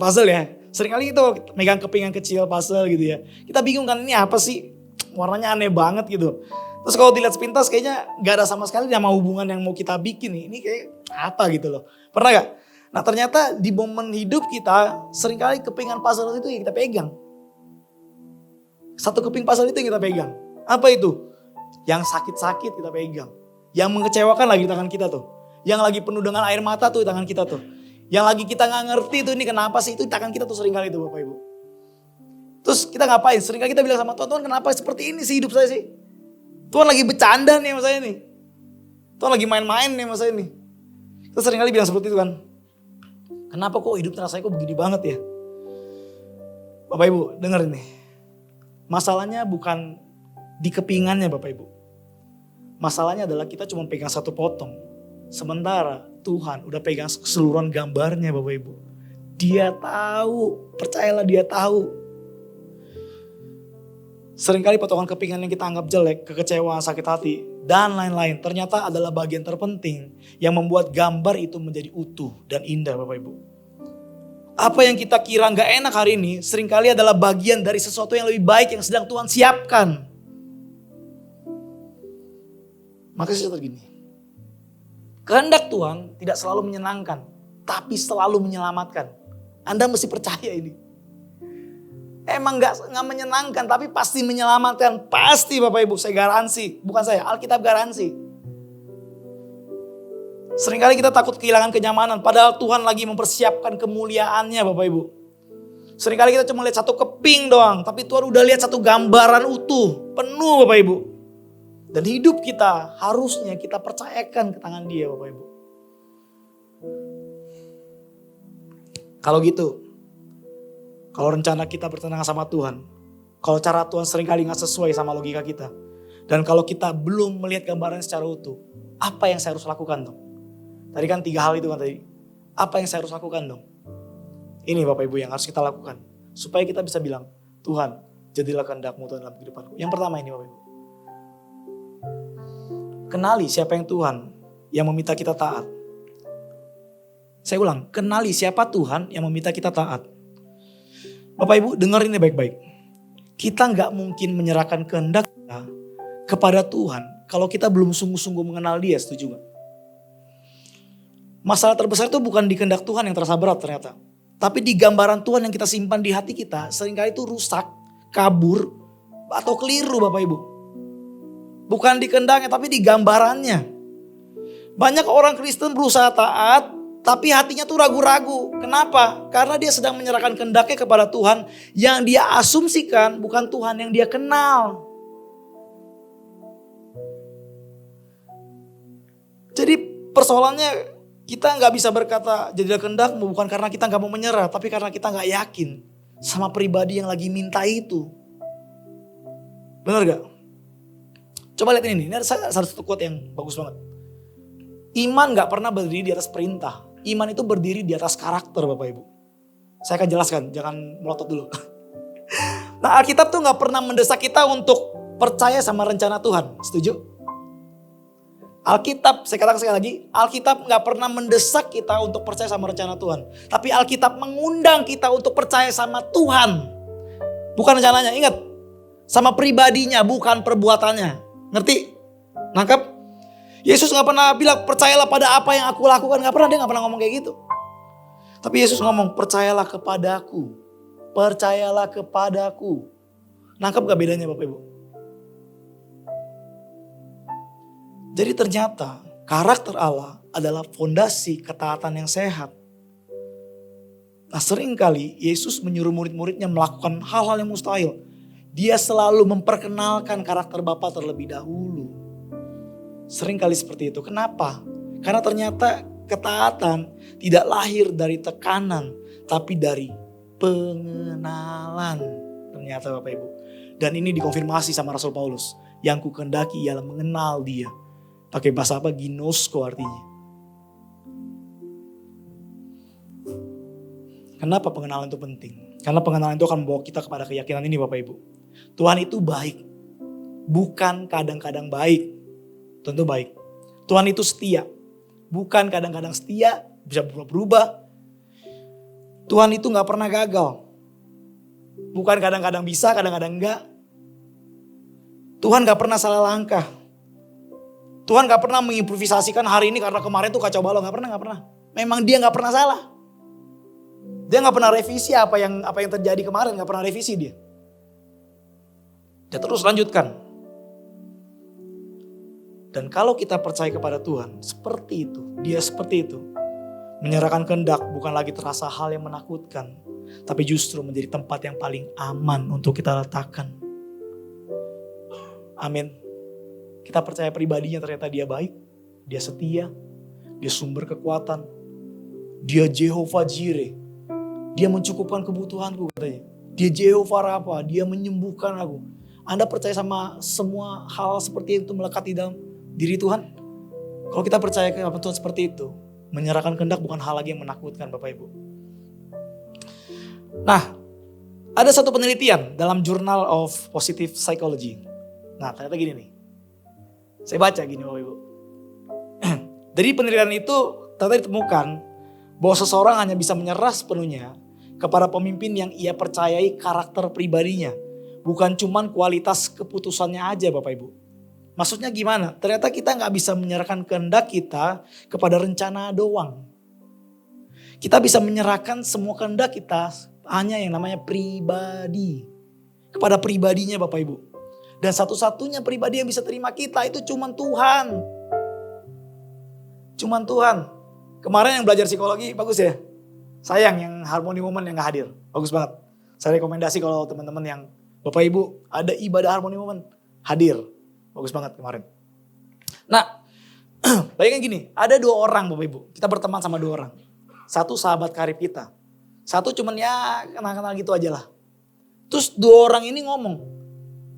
Puzzle ya. Seringkali itu megang kepingan kecil puzzle gitu ya. Kita bingung kan ini apa sih? Warnanya aneh banget gitu. Terus kalau dilihat sepintas kayaknya gak ada sama sekali sama hubungan yang mau kita bikin nih. Ini kayak apa gitu loh. Pernah gak? Nah ternyata di momen hidup kita seringkali kepingan puzzle itu yang kita pegang. Satu keping puzzle itu yang kita pegang. Apa itu? Yang sakit-sakit kita pegang. Yang mengecewakan lagi di tangan kita tuh. Yang lagi penuh dengan air mata tuh di tangan kita tuh. Yang lagi kita gak ngerti tuh ini kenapa sih itu di tangan kita tuh seringkali itu Bapak Ibu. Terus kita ngapain? Seringkali kita bilang sama Tuhan, Tuhan kenapa seperti ini sih hidup saya sih? Tuhan lagi bercanda nih sama saya nih. Tuhan lagi main-main nih sama saya nih. Terus seringkali bilang seperti itu kan. Kenapa kok hidup rasanya kok begini banget ya? Bapak Ibu denger ini. Masalahnya bukan di kepingannya Bapak Ibu. Masalahnya adalah kita cuma pegang satu potong. Sementara Tuhan udah pegang keseluruhan gambarnya Bapak Ibu. Dia tahu, percayalah dia tahu. Seringkali potongan kepingan yang kita anggap jelek, kekecewaan, sakit hati, dan lain-lain ternyata adalah bagian terpenting yang membuat gambar itu menjadi utuh dan indah Bapak Ibu. Apa yang kita kira gak enak hari ini seringkali adalah bagian dari sesuatu yang lebih baik yang sedang Tuhan siapkan. Maka saya gini. Kehendak Tuhan tidak selalu menyenangkan, tapi selalu menyelamatkan. Anda mesti percaya ini. Emang gak menyenangkan, tapi pasti menyelamatkan. Pasti Bapak Ibu, saya garansi. Bukan saya, Alkitab garansi. Seringkali kita takut kehilangan kenyamanan, padahal Tuhan lagi mempersiapkan kemuliaannya Bapak Ibu. Seringkali kita cuma lihat satu keping doang, tapi Tuhan udah lihat satu gambaran utuh, penuh Bapak Ibu. Dan hidup kita harusnya kita percayakan ke tangan dia Bapak Ibu. Kalau gitu, kalau rencana kita bertentangan sama Tuhan, kalau cara Tuhan seringkali gak sesuai sama logika kita, dan kalau kita belum melihat gambaran secara utuh, apa yang saya harus lakukan dong? Tadi kan 3 hal itu kan tadi. Apa yang saya harus lakukan dong? Ini Bapak Ibu yang harus kita lakukan. Supaya kita bisa bilang, Tuhan jadilah kehendak-Mu Tuhan dalam kehidupanku. Yang pertama ini Bapak Ibu. Kenali siapa yang Tuhan yang meminta kita taat. Saya ulang, kenali siapa Tuhan yang meminta kita taat. Bapak Ibu dengar ini baik-baik. Kita gak mungkin menyerahkan kehendak kita kepada Tuhan kalau kita belum sungguh-sungguh mengenal dia, setuju gak? Masalah terbesar itu bukan di kehendak Tuhan yang terasa berat ternyata. Tapi di gambaran Tuhan yang kita simpan di hati kita seringkali itu rusak, kabur, atau keliru Bapak Ibu. Bukan di kehendaknya tapi di gambarannya. Banyak orang Kristen berusaha taat tapi hatinya tuh ragu-ragu. Kenapa? Karena dia sedang menyerahkan kehendaknya kepada Tuhan yang dia asumsikan bukan Tuhan yang dia kenal. Jadi persoalannya kita gak bisa berkata jadilah kehendak-Mu bukan karena kita gak mau menyerah. Tapi karena kita gak yakin sama pribadi yang lagi minta itu. Benar gak? Coba lihat ini ada satu quote yang bagus banget. Iman gak pernah berdiri di atas perintah. Iman itu berdiri di atas karakter Bapak Ibu. Saya akan jelaskan, jangan melotot dulu. Nah Alkitab tuh gak pernah mendesak kita untuk percaya sama rencana Tuhan. Setuju? Alkitab, saya katakan sekali lagi, Alkitab gak pernah mendesak kita untuk percaya sama rencana Tuhan. Tapi Alkitab mengundang kita untuk percaya sama Tuhan. Bukan rencananya, ingat. Sama pribadinya, bukan perbuatannya. Ngerti? Nangkep? Yesus gak pernah bilang percayalah pada apa yang aku lakukan. Gak pernah, dia gak pernah ngomong kayak gitu. Tapi Yesus ngomong percayalah kepadaku. Percayalah kepadaku. Nangkep gak bedanya Bapak Ibu? Jadi ternyata karakter Allah adalah fondasi ketaatan yang sehat. Nah seringkali Yesus menyuruh murid-muridnya melakukan hal-hal yang mustahil. Dia selalu memperkenalkan karakter Bapa terlebih dahulu. Seringkali seperti itu. Kenapa? Karena ternyata ketaatan tidak lahir dari tekanan, tapi dari pengenalan. Ternyata Bapak Ibu. Dan ini dikonfirmasi sama Rasul Paulus. Yang kukendaki ialah mengenal dia. Pakai bahasa apa? Ginosko artinya. Kenapa pengenalan itu penting? Karena pengenalan itu akan membawa kita kepada keyakinan ini Bapak Ibu. Tuhan itu baik. Bukan kadang-kadang baik. Tentu baik. Tuhan itu setia. Bukan kadang-kadang setia. Bisa berubah-berubah. Tuhan itu gak pernah gagal. Bukan kadang-kadang bisa, kadang-kadang enggak. Tuhan gak pernah salah langkah. Tuhan gak pernah mengimprovisasikan hari ini karena kemarin tuh kacau balau. Gak pernah. Memang dia gak pernah salah. Dia gak pernah revisi apa yang terjadi kemarin. Gak pernah revisi dia. Dia terus lanjutkan. Dan kalau kita percaya kepada Tuhan seperti itu. Dia seperti itu. Menyerahkan kehendak bukan lagi terasa hal yang menakutkan. Tapi justru menjadi tempat yang paling aman untuk kita letakkan. Amin. Kita percaya pribadinya ternyata dia baik. Dia setia. Dia sumber kekuatan. Dia Jehovah Jireh. Dia mencukupkan kebutuhanku katanya. Dia Jehovah Rafa. Dia menyembuhkan aku. Anda percaya sama semua hal seperti itu melekat di dalam diri Tuhan? Kalau kita percaya kepada Tuhan seperti itu. Menyerahkan kehendak bukan hal lagi yang menakutkan Bapak Ibu. Nah, ada satu penelitian dalam Journal of Positive Psychology. Nah, ternyata gini nih. Saya baca gini Bapak Ibu. Dari penelitian itu ternyata ditemukan bahwa seseorang hanya bisa menyerah sepenuhnya kepada pemimpin yang ia percayai karakter pribadinya. Bukan cuman kualitas keputusannya aja Bapak Ibu. Maksudnya gimana? Ternyata kita gak bisa menyerahkan kehendak kita kepada rencana doang. Kita bisa menyerahkan semua kehendak kita hanya yang namanya pribadi. Kepada pribadinya Bapak Ibu. Dan satu-satunya pribadi yang bisa terima kita itu cuman Tuhan. Cuman Tuhan. Kemarin yang belajar psikologi bagus ya. Sayang yang harmoni moment yang gak hadir. Bagus banget. Saya rekomendasi kalau teman-teman yang Bapak Ibu ada ibadah harmoni moment. Hadir. Bagus banget kemarin. Nah bayangin gini. Ada 2 orang Bapak Ibu. Kita berteman sama 2 orang. Satu sahabat karib kita. Satu cuman ya kenal-kenal gitu aja lah. Terus 2 orang ini ngomong.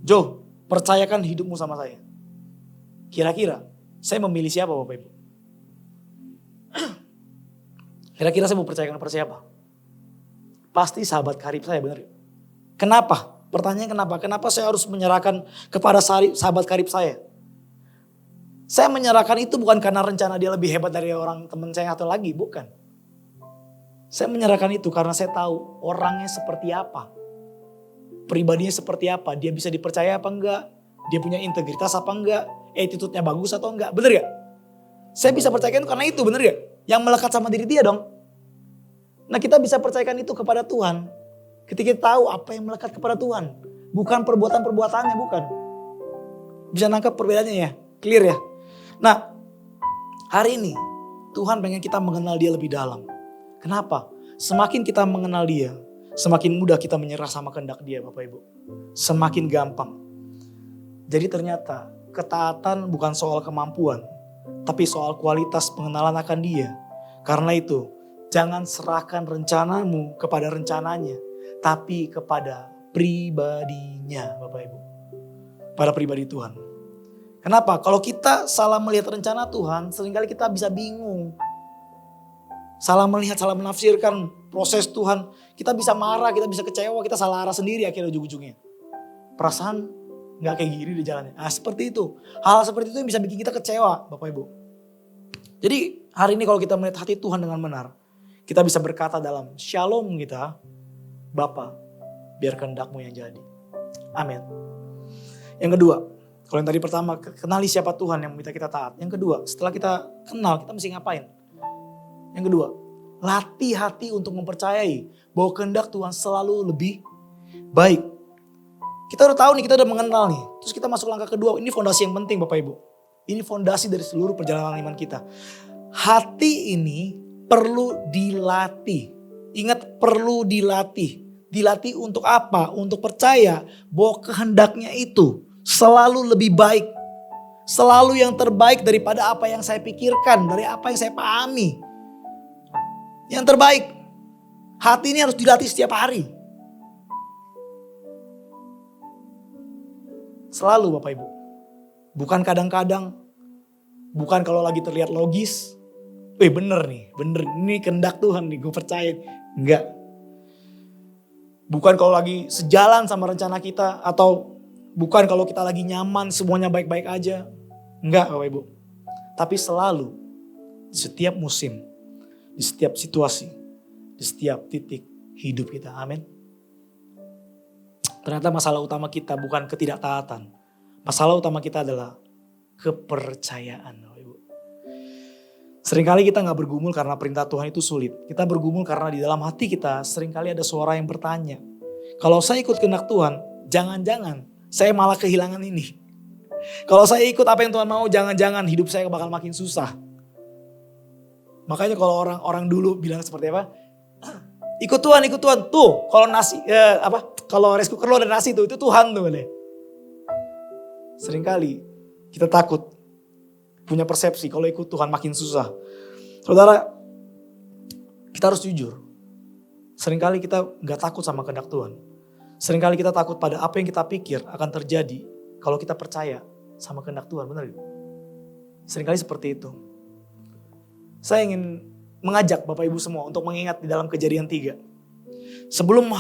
Jo, percayakan hidupmu sama saya. Kira-kira saya memilih siapa Bapak Ibu? Kira-kira saya mau percayakan kepada siapa? Pasti sahabat karib saya, benar. Kenapa? Pertanyaannya kenapa? Kenapa saya harus menyerahkan kepada sahabat karib saya? Saya menyerahkan itu bukan karena rencana dia lebih hebat dari orang teman saya atau lagi, bukan. Saya menyerahkan itu karena saya tahu orangnya seperti apa. Pribadinya seperti apa, dia bisa dipercaya apa enggak. Dia punya integritas apa enggak, attitude-nya bagus atau enggak, bener gak? Saya bisa percayakan itu karena itu, bener gak? Yang melekat sama diri dia dong. Nah kita bisa percayakan itu kepada Tuhan. Ketika kita tahu apa yang melekat kepada Tuhan. Bukan perbuatan-perbuatannya, bukan. Bisa nangkap perbedaannya ya, clear ya. Nah hari ini Tuhan pengen kita mengenal dia lebih dalam. Kenapa? Semakin kita mengenal dia, semakin mudah kita menyerah sama kehendak dia Bapak Ibu. Semakin gampang. Jadi ternyata ketaatan bukan soal kemampuan, tapi soal kualitas pengenalan akan dia. Karena itu, jangan serahkan rencanamu kepada rencananya, tapi kepada pribadinya Bapak Ibu. Pada pribadi Tuhan. Kenapa? Kalau kita salah melihat rencana Tuhan, seringkali kita bisa bingung. Salah melihat, salah menafsirkan proses Tuhan. Kita bisa marah, kita bisa kecewa, kita salah arah sendiri akhirnya ujung-ujungnya. Perasaan gak kayak gini di jalannya. Nah seperti itu. Hal seperti itu yang bisa bikin kita kecewa Bapak Ibu. Jadi hari ini kalau kita melihat hati Tuhan dengan benar. Kita bisa berkata dalam shalom kita. Bapa, biar kehendak-Mu yang jadi. Amin. Yang kedua, kalau yang tadi pertama, kenali siapa Tuhan yang meminta kita taat. Yang kedua, setelah kita kenal, kita mesti ngapain? Yang kedua, latih hati untuk mempercayai bahwa kehendak Tuhan selalu lebih baik. Kita udah tahu nih, kita udah mengenal nih. Terus kita masuk langkah kedua, ini fondasi yang penting Bapak Ibu. Ini fondasi dari seluruh perjalanan iman kita. Hati ini perlu dilatih. Ingat, perlu dilatih. Dilatih untuk apa? Untuk percaya bahwa kehendaknya itu selalu lebih baik. Selalu yang terbaik daripada apa yang saya pikirkan, dari apa yang saya pahami. Yang terbaik. Hati ini harus dilatih setiap hari. Selalu Bapak Ibu. Bukan kadang-kadang, bukan kalau lagi terlihat logis. Bener nih, bener. Ini kehendak Tuhan nih, gue percaya. Enggak. Bukan kalau lagi sejalan sama rencana kita. Atau bukan kalau kita lagi nyaman, semuanya baik-baik aja. Enggak Bapak Ibu. Tapi selalu, di setiap musim, di setiap situasi, di setiap titik hidup kita. Amin. Ternyata masalah utama kita bukan ketidaktaatan. Masalah utama kita adalah kepercayaan. Ibu. Seringkali kita gak bergumul karena perintah Tuhan itu sulit. Kita bergumul karena di dalam hati kita seringkali ada suara yang bertanya. Kalau saya ikut kehendak Tuhan, jangan-jangan saya malah kehilangan ini. Kalau saya ikut apa yang Tuhan mau, jangan-jangan hidup saya bakal makin susah. Makanya kalau orang-orang dulu bilang seperti apa? Ikut Tuhan. Tuh, kalau kalau rice cooker lo ada nasi tuh, itu Tuhan tuh. Seringkali kita takut, punya persepsi kalau ikut Tuhan makin susah. Saudara, kita harus jujur. Seringkali kita gak takut sama kehendak Tuhan. Seringkali kita takut pada apa yang kita pikir akan terjadi kalau kita percaya sama kehendak Tuhan, benar gak? Seringkali seperti itu. Saya ingin mengajak Bapak Ibu semua untuk mengingat di dalam Kejadian 3. Sebelum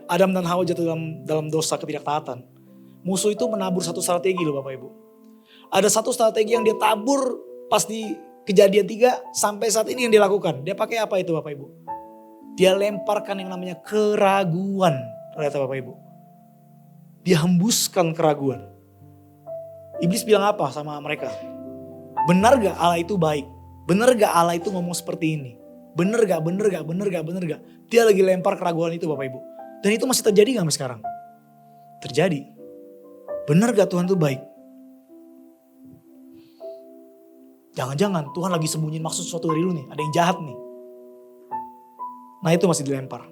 Adam dan Hawa jatuh dalam dosa ketidaktaatan, musuh itu menabur satu strategi loh Bapak Ibu. Ada satu strategi yang dia tabur pas di Kejadian 3 sampai saat ini yang dia lakukan. Dia pakai apa itu Bapak Ibu? Dia lemparkan yang namanya keraguan. Ternyata Bapak Ibu. Dia hembuskan keraguan. Iblis bilang apa sama mereka? Benar gak Allah itu baik? Bener gak Allah itu ngomong seperti ini? Bener gak? Dia lagi lempar keraguan itu Bapak Ibu. Dan itu masih terjadi gak sampai sekarang? Terjadi. Bener gak Tuhan itu baik? Jangan-jangan Tuhan lagi sembunyiin maksud sesuatu dari lu nih. Ada yang jahat nih. Nah itu masih dilempar.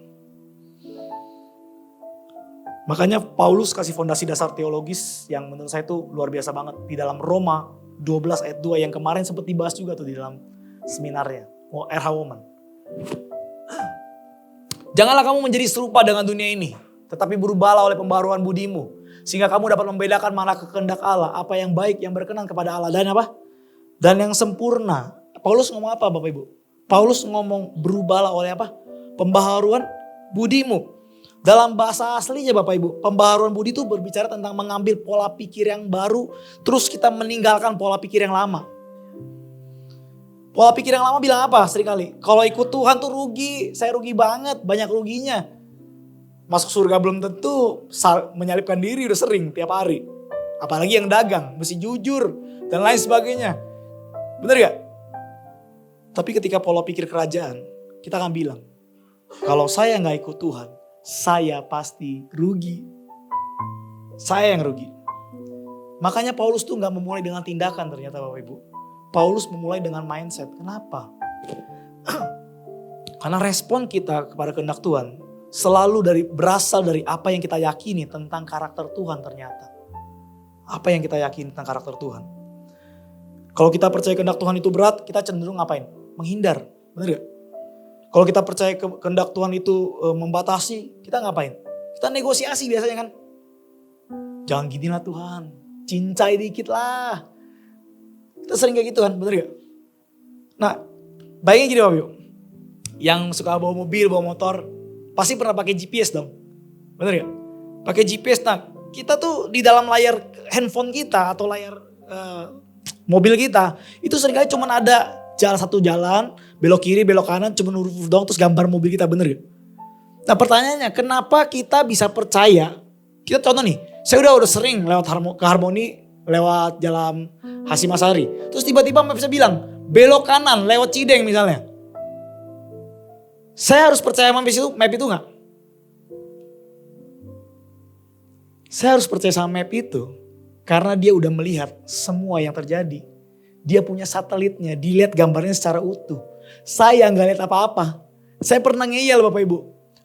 Makanya Paulus kasih fondasi dasar teologis yang menurut saya itu luar biasa banget. Di dalam Roma 12 ayat 2 yang kemarin sempat dibahas juga tuh di dalam seminarnya. RH Woman. Janganlah kamu menjadi serupa dengan dunia ini. Tetapi berubahlah oleh pembaruan budimu. Sehingga kamu dapat membedakan mana kehendak Allah. Apa yang baik, yang berkenan kepada Allah. Dan apa? Dan yang sempurna. Paulus ngomong apa Bapak Ibu? Paulus ngomong berubahlah oleh apa? Pembaharuan budimu. Dalam bahasa aslinya Bapak Ibu, pembaharuan budi itu berbicara tentang mengambil pola pikir yang baru, terus kita meninggalkan pola pikir yang lama. Pola pikir yang lama bilang apa seringkali? Kalau ikut Tuhan tuh rugi, saya rugi banget, banyak ruginya. Masuk surga belum tentu, menyalipkan diri udah sering tiap hari. Apalagi yang dagang, mesti jujur dan lain sebagainya. Bener gak? Tapi ketika pola pikir kerajaan, kita akan bilang, kalau saya gak ikut Tuhan, saya pasti rugi. Saya yang rugi. Makanya Paulus tuh gak memulai dengan tindakan ternyata Bapak Ibu. Paulus memulai dengan mindset. Kenapa? Karena respon kita kepada kehendak Tuhan selalu berasal dari apa yang kita yakini tentang karakter Tuhan ternyata. Apa yang kita yakini tentang karakter Tuhan. Kalau kita percaya kehendak Tuhan itu berat, kita cenderung ngapain? Menghindar. Bener gak? Kalau kita percaya kehendak Tuhan itu membatasi, kita ngapain? Kita negosiasi biasanya kan. Jangan gini lah Tuhan, cincai dikit lah. Kita sering kayak gitu kan, bener gak? Nah, bayangin gini Bapak Ibu. Yang suka bawa mobil, bawa motor, pasti pernah pakai GPS dong. Bener gak? Pakai GPS, nah kita tuh di dalam layar handphone kita atau layar mobil kita, itu seringkali cuma ada satu jalan, belok kiri, belok kanan, cuma huruf doang terus gambar mobil kita, bener gak? Nah pertanyaannya, kenapa kita bisa percaya? Kita contoh nih, Saya udah sering lewat ke Harmoni, lewat jalan Hasyim Asari. Terus tiba-tiba Maps bilang, belok kanan lewat Cideng misalnya. Saya harus percaya map itu gak? Saya harus percaya sama map itu. Karena dia udah melihat semua yang terjadi. Dia punya satelitnya, dilihat gambarnya secara utuh. Saya gak lihat apa-apa. Saya pernah ngeyel Bapak Ibu.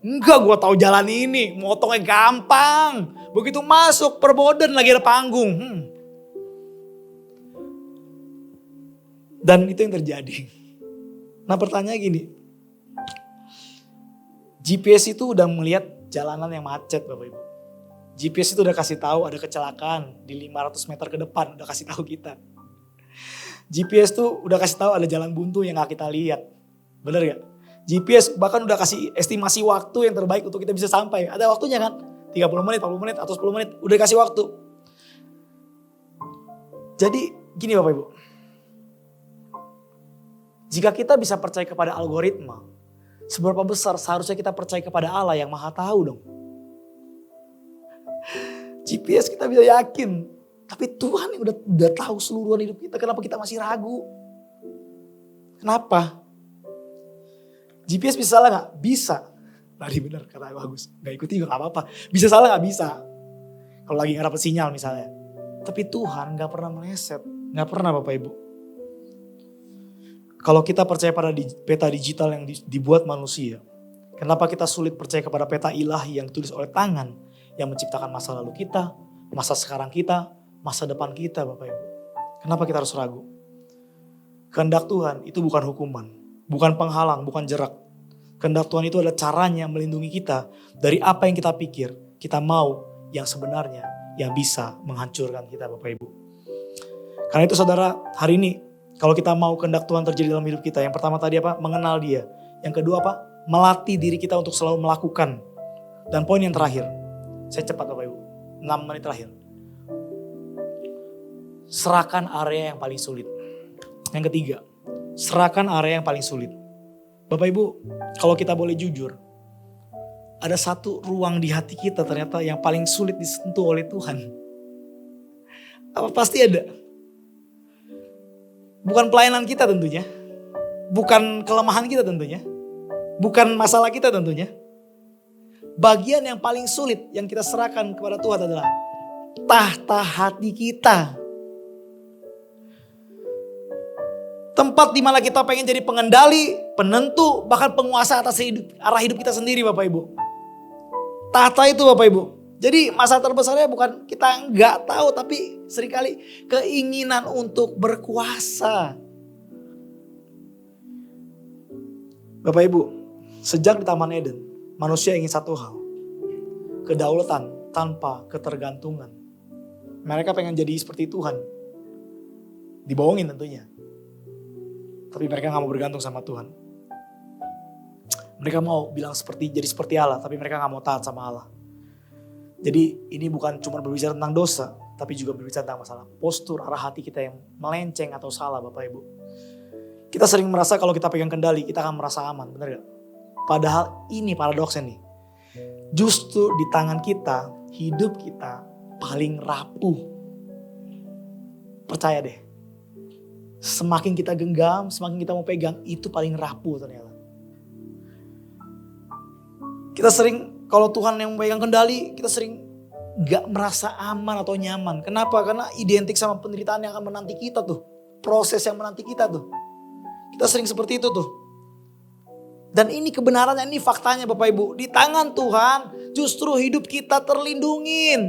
Enggak, gue tahu jalan ini, motongnya gampang. Begitu masuk Perboden lagi ada panggung. Dan itu yang terjadi. Nah pertanyaannya gini. GPS itu udah melihat jalanan yang macet Bapak Ibu. GPS itu udah kasih tahu ada kecelakaan di 500 meter ke depan, udah kasih tahu kita. GPS tuh udah kasih tahu ada jalan buntu yang gak kita lihat. Bener gak? GPS bahkan udah kasih estimasi waktu yang terbaik untuk kita bisa sampai. Ada waktunya kan? 30 menit, 40 menit, atau 10 menit. Udah kasih waktu. Jadi gini Bapak Ibu. Jika kita bisa percaya kepada algoritma, seberapa besar seharusnya kita percaya kepada Allah yang Maha Tahu dong. GPS kita bisa yakin. Tapi Tuhan yang udah tahu seluruhan hidup kita. Kenapa kita masih ragu? Kenapa? GPS bisa salah gak? Bisa. Tadi benar kata Bagus. Gak ikuti juga gak apa-apa. Bisa salah gak? Bisa. Kalau lagi gak dapet sinyal misalnya. Tapi Tuhan gak pernah meleset. Gak pernah Bapak Ibu. Kalau kita percaya pada peta digital yang dibuat manusia. Kenapa kita sulit percaya kepada peta ilahi yang ditulis oleh tangan. Yang menciptakan masa lalu kita. Masa sekarang kita. Masa depan kita Bapak Ibu. Kenapa kita harus ragu? Kehendak Tuhan itu bukan hukuman. Bukan penghalang, bukan jerak. Kehendak Tuhan itu adalah caranya melindungi kita dari apa yang kita pikir, kita mau yang sebenarnya yang bisa menghancurkan kita Bapak Ibu. Karena itu saudara, hari ini kalau kita mau kehendak Tuhan terjadi dalam hidup kita, yang pertama tadi apa? Mengenal Dia. Yang kedua apa? Melatih diri kita untuk selalu melakukan. Dan poin yang terakhir, saya cepat Bapak Ibu, 6 menit terakhir. Serahkan area yang paling sulit. Yang ketiga, serahkan area yang paling sulit. Bapak Ibu, kalau kita boleh jujur, ada satu ruang di hati kita ternyata yang paling sulit disentuh oleh Tuhan. Apa pasti ada? Bukan pelayanan kita tentunya. Bukan kelemahan kita tentunya. Bukan masalah kita tentunya. Bagian yang paling sulit yang kita serahkan kepada Tuhan adalah tahta hati kita. Tempat di mana kita pengen jadi pengendali, penentu, bahkan penguasa atas arah hidup kita sendiri Bapak Ibu. Tahta itu Bapak Ibu. Jadi masalah terbesarnya bukan kita nggak tahu, tapi seringkali keinginan untuk berkuasa. Bapak Ibu, sejak di Taman Eden, manusia ingin satu hal. Kedaulatan tanpa ketergantungan. Mereka pengen jadi seperti Tuhan. Dibohongin tentunya. Tapi mereka gak mau bergantung sama Tuhan. Mereka mau bilang jadi seperti Allah, tapi mereka gak mau taat sama Allah. Jadi ini bukan cuma berbicara tentang dosa, tapi juga berbicara tentang masalah postur, arah hati kita yang melenceng atau salah Bapak Ibu. Kita sering merasa kalau kita pegang kendali, kita akan merasa aman, benar gak? Padahal ini paradoksnya nih. Justru di tangan kita, hidup kita paling rapuh. Percaya deh. Semakin kita genggam, semakin kita mau pegang, itu paling rapuh ternyata. Kita sering, kalau Tuhan yang memegang kendali, kita sering gak merasa aman atau nyaman. Kenapa? Karena identik sama penderitaan yang akan menanti kita tuh. Proses yang menanti kita tuh. Kita sering seperti itu tuh. Dan ini kebenarannya, ini faktanya Bapak Ibu. Di tangan Tuhan justru hidup kita terlindungin.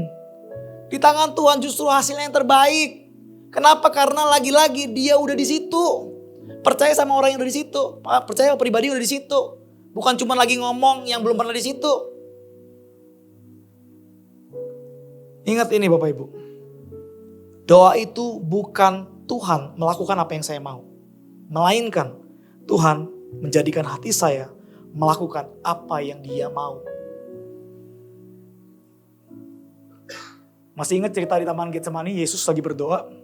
Di tangan Tuhan justru hasilnya yang terbaik. Kenapa? Karena lagi-lagi dia udah di situ. Percaya sama orang yang udah di situ. Percaya sama pribadi yang udah di situ. Bukan cuma lagi ngomong yang belum pernah di situ. Ingat ini Bapak Ibu. Doa itu bukan Tuhan melakukan apa yang saya mau. Melainkan Tuhan menjadikan hati saya melakukan apa yang Dia mau. Masih ingat cerita di Taman Getsemani, Yesus lagi berdoa.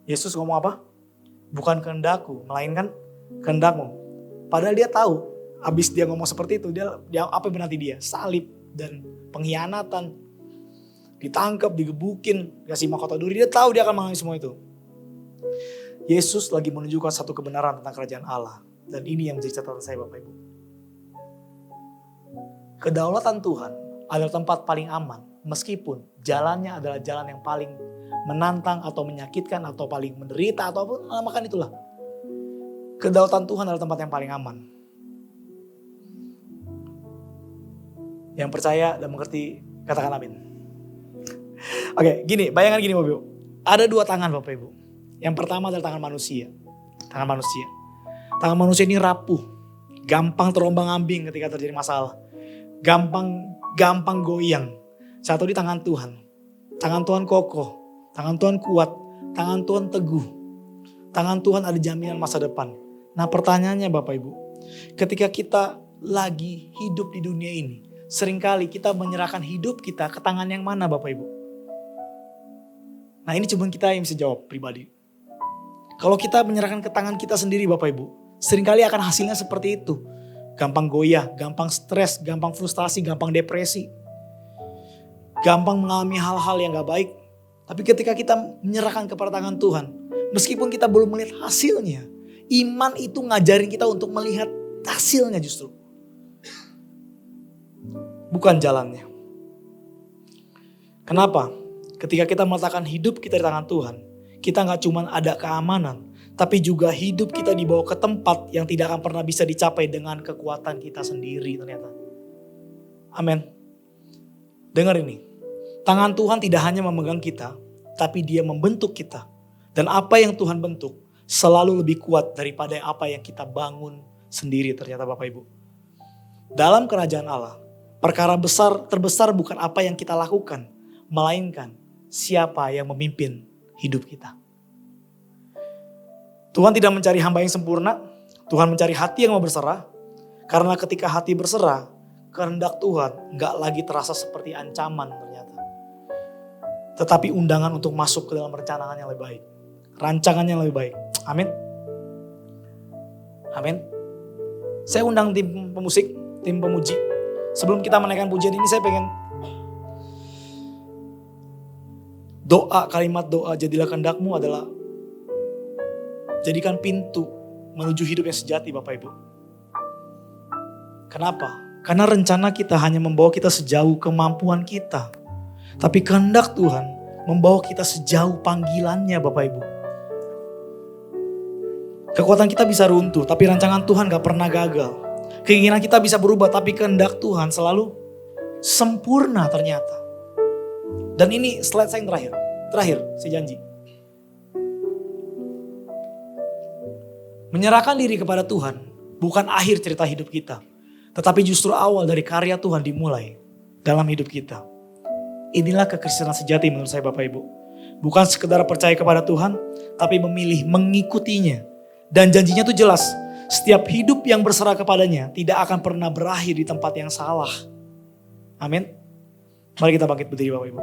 Yesus ngomong apa? Bukan kehendakku, melainkan kehendakmu. Padahal dia tahu, abis dia ngomong seperti itu, dia apa yang menanti dia? Salib dan pengkhianatan. ditangkap, digebukin, kasih mahkota duri. Dia tahu dia akan mengalami semua itu. Yesus lagi menunjukkan satu kebenaran tentang kerajaan Allah. Dan ini yang menjadi catatan saya Bapak Ibu. Kedaulatan Tuhan adalah tempat paling aman. Meskipun jalannya adalah jalan yang paling menantang atau menyakitkan atau paling menderita atau apa, namakan itulah. Kedaulatan Tuhan adalah tempat yang paling aman. Yang percaya dan mengerti katakan amin. Oke, gini, bayangan gini Bapak Ibu. Ada dua tangan Bapak Ibu. Yang pertama adalah tangan manusia. Tangan manusia. Tangan manusia ini rapuh. Gampang terombang-ambing ketika terjadi masalah. Gampang goyang. Satu di tangan Tuhan. Tangan Tuhan kokoh. Tangan Tuhan kuat. Tangan Tuhan teguh. Tangan Tuhan ada jaminan masa depan. Nah pertanyaannya Bapak Ibu. Ketika kita lagi hidup di dunia ini. Seringkali kita menyerahkan hidup kita ke tangan yang mana Bapak Ibu? Nah ini cuma kita yang bisa jawab pribadi. Kalau kita menyerahkan ke tangan kita sendiri Bapak Ibu. Seringkali akan hasilnya seperti itu. Gampang goyah, gampang stres, gampang frustasi, gampang depresi. Gampang mengalami hal-hal yang gak baik. Tapi ketika kita menyerahkan kepada tangan Tuhan. Meskipun kita belum melihat hasilnya. Iman itu ngajarin kita untuk melihat hasilnya justru. Bukan jalannya. Kenapa? Ketika kita meletakkan hidup kita di tangan Tuhan. Kita gak cuma ada keamanan. Tapi juga hidup kita dibawa ke tempat yang tidak akan pernah bisa dicapai dengan kekuatan kita sendiri ternyata. Amin. Dengar ini. Tangan Tuhan tidak hanya memegang kita. Tapi dia membentuk kita. Dan apa yang Tuhan bentuk selalu lebih kuat daripada apa yang kita bangun sendiri ternyata Bapak Ibu. Dalam kerajaan Allah. Perkara terbesar bukan apa yang kita lakukan. Melainkan siapa yang memimpin hidup kita. Tuhan tidak mencari hamba yang sempurna. Tuhan mencari hati yang mau berserah. Karena ketika hati berserah, kehendak Tuhan gak lagi terasa seperti ancaman ternyata. Tetapi undangan untuk masuk ke dalam rencanaan yang lebih baik. Rancangan yang lebih baik. Amin. Amin. Saya undang tim pemusik, tim pemuji. Sebelum kita menaikkan pujian ini saya pengen kalimat doa jadilah kehendakmu adalah jadikan pintu menuju hidup yang sejati Bapak Ibu. Kenapa? Karena rencana kita hanya membawa kita sejauh kemampuan kita. Tapi kehendak Tuhan membawa kita sejauh panggilannya Bapak Ibu. Kekuatan kita bisa runtuh tapi rancangan Tuhan gak pernah gagal. Keinginan kita bisa berubah tapi kehendak Tuhan selalu sempurna ternyata. Dan ini slide saya yang terakhir. Terakhir, saya janji. Menyerahkan diri kepada Tuhan bukan akhir cerita hidup kita. Tetapi justru awal dari karya Tuhan dimulai dalam hidup kita. Inilah kekristenan sejati menurut saya Bapak Ibu. Bukan sekedar percaya kepada Tuhan, tapi memilih mengikutinya. Dan janjinya itu jelas. Setiap hidup yang berserah kepadanya tidak akan pernah berakhir di tempat yang salah. Amin. Mari kita bangkit berdiri Bapak Ibu.